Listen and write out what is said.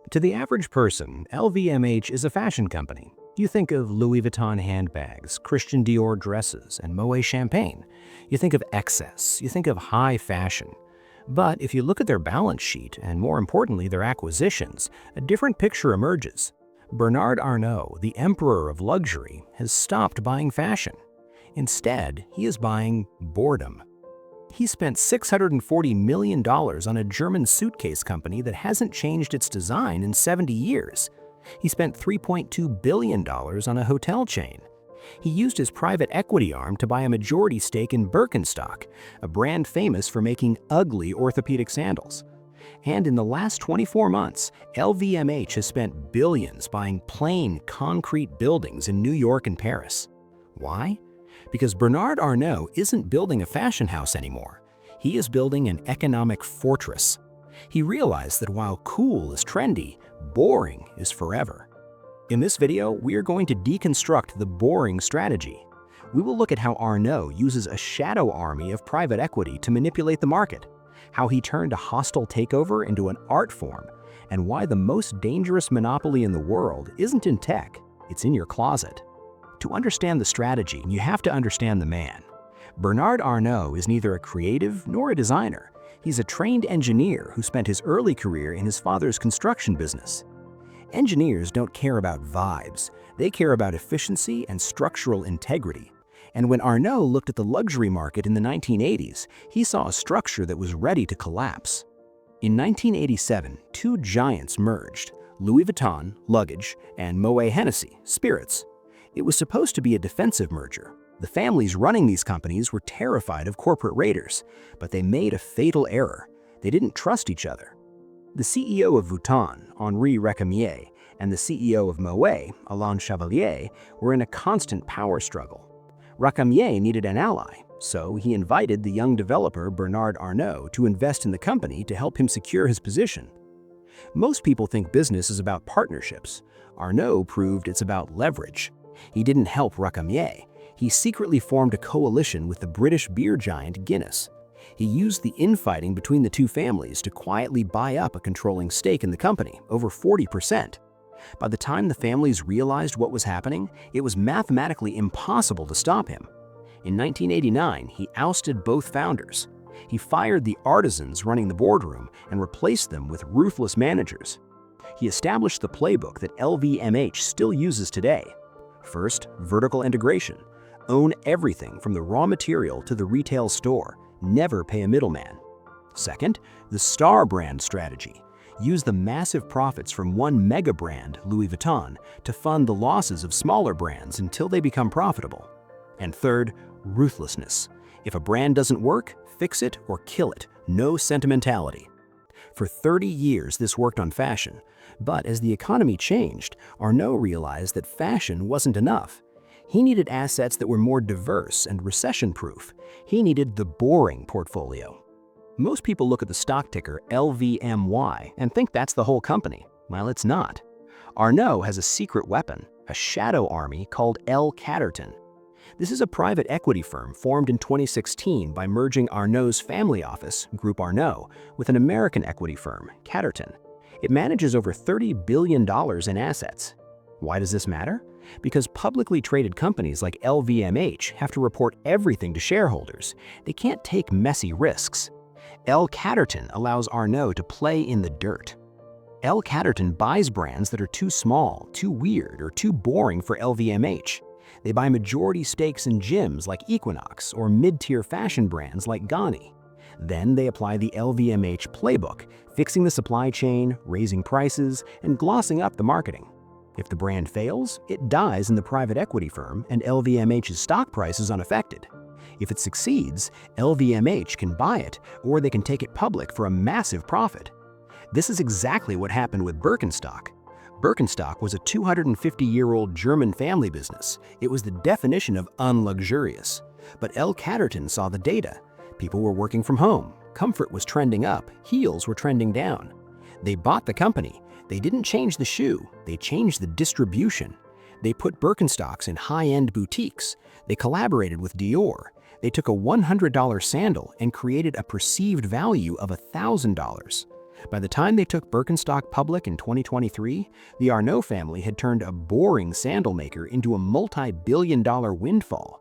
To the average person, LVMH is a fashion company. You think of Louis Vuitton handbags, Christian Dior dresses, and Moet champagne. You think of excess, you think of high fashion. But if you look at their balance sheet, and more importantly their acquisitions, a different picture emerges. Bernard Arnault, the emperor of luxury, has stopped buying fashion. Instead, he is buying boredom. He spent $640 million on a German suitcase company that hasn't changed its design in 70 years. He spent $3.2 billion on a hotel chain. He used his private equity arm to buy a majority stake in Birkenstock, a brand famous for making ugly orthopedic sandals. And in the last 24 months, LVMH has spent billions buying plain concrete buildings in New York and Paris. Why? Because Bernard Arnault isn't building a fashion house anymore. He is building an economic fortress. He realized that while cool is trendy, boring is forever. In this video, we are going to deconstruct the boring strategy. We will look at how Arnault uses a shadow army of private equity to manipulate the market, how he turned a hostile takeover into an art form, and why the most dangerous monopoly in the world isn't in tech, it's in your closet. To understand the strategy, you have to understand the man. Bernard Arnault is neither a creative nor a designer. He's a trained engineer who spent his early career in his father's construction business. Engineers don't care about vibes. They care about efficiency and structural integrity. And when Arnault looked at the luxury market in the 1980s, he saw a structure that was ready to collapse. In 1987, two giants merged, Louis Vuitton, luggage, and Moet Hennessy, spirits. It was supposed to be a defensive merger. The families running these companies were terrified of corporate raiders, but they made a fatal error. They didn't trust each other. The CEO of Vuitton, Henri Recamier, and the CEO of Moet, Alain Chevalier, were in a constant power struggle. Recamier needed an ally, so he invited the young developer Bernard Arnault to invest in the company to help him secure his position. Most people think business is about partnerships. Arnault proved it's about leverage. He didn't help Recamier. He secretly formed a coalition with the British beer giant Guinness. He used the infighting between the two families to quietly buy up a controlling stake in the company, over 40%. By the time the families realized what was happening, it was mathematically impossible to stop him. In 1989, he ousted both founders. He fired the artisans running the boardroom and replaced them with ruthless managers. He established the playbook that LVMH still uses today. First, vertical integration. Own everything from the raw material to the retail store. Never pay a middleman. Second, the star brand strategy. Use the massive profits from one mega brand, Louis Vuitton, to fund the losses of smaller brands until they become profitable. And third, ruthlessness. If a brand doesn't work, fix it or kill it. No sentimentality. For 30 years, this worked on fashion. But as the economy changed, Arnault realized that fashion wasn't enough. He needed assets that were more diverse and recession-proof. He needed the boring portfolio. Most people look at the stock ticker LVMY and think that's the whole company. Well, it's not. Arnault has a secret weapon, a shadow army called L. Catterton. This is a private equity firm formed in 2016 by merging Arnault's family office, Group Arnault, with an American equity firm, Catterton. It manages over $30 billion in assets. Why does this matter? Because publicly traded companies like LVMH have to report everything to shareholders. They can't take messy risks. L. Catterton allows Arnault to play in the dirt. L. Catterton buys brands that are too small, too weird, or too boring for LVMH. They buy majority stakes in gyms like Equinox or mid-tier fashion brands like Ganni. Then they apply the LVMH playbook, fixing the supply chain, raising prices, and glossing up the marketing. If the brand fails, it dies in the private equity firm and LVMH's stock price is unaffected. If it succeeds, LVMH can buy it or they can take it public for a massive profit. This is exactly what happened with Birkenstock. Birkenstock was a 250-year-old German family business. It was the definition of unluxurious. But L. Catterton saw the data. People were working from home. Comfort was trending up. Heels were trending down. They bought the company. They didn't change the shoe. They changed the distribution. They put Birkenstocks in high-end boutiques. They collaborated with Dior. They took a $100 sandal and created a perceived value of $1,000. By the time they took Birkenstock public in 2023, the Arnault family had turned a boring sandal maker into a multi-billion-dollar windfall.